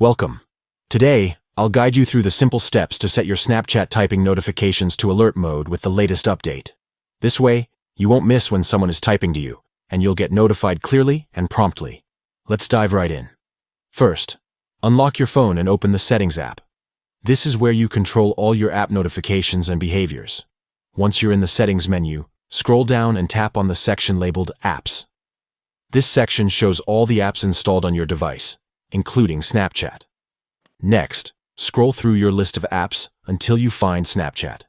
Welcome. Today, I'll guide you through the simple steps to set your Snapchat typing notifications to alert mode with the latest update. This way, you won't miss when someone is typing to you, and you'll get notified clearly and promptly. Let's dive right in. First, unlock your phone and open the Settings app. This is where you control all your app notifications and behaviors. Once you're in the Settings menu, scroll down and tap on the section labeled Apps. This section shows all the apps installed on your device, including Snapchat. Next, scroll through your list of apps until you find Snapchat.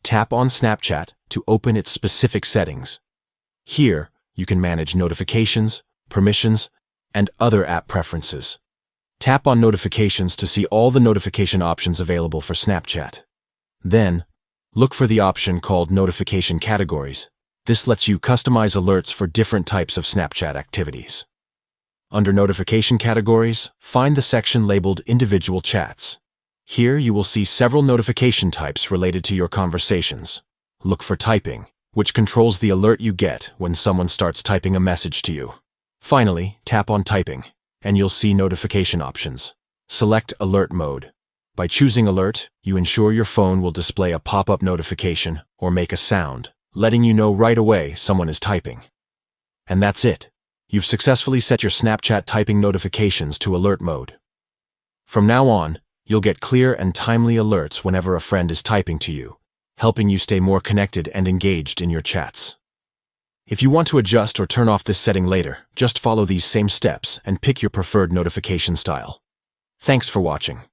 Tap on Snapchat to open its specific settings. Here, you can manage notifications, permissions, and other app preferences. Tap on Notifications to see all the notification options available for Snapchat. Then, look for the option called Notification Categories. This lets you customize alerts for different types of Snapchat activities. Under Notification Categories, find the section labeled Individual Chats. Here you will see several notification types related to your conversations. Look for Typing, which controls the alert you get when someone starts typing a message to you. Finally, tap on Typing, and you'll see notification options. Select Alert Mode. By choosing Alert, you ensure your phone will display a pop-up notification or make a sound, letting you know right away someone is typing. And that's it. You've successfully set your Snapchat typing notifications to alert mode. From now on, you'll get clear and timely alerts whenever a friend is typing to you, helping you stay more connected and engaged in your chats. If you want to adjust or turn off this setting later, just follow these same steps and pick your preferred notification style. Thanks for watching.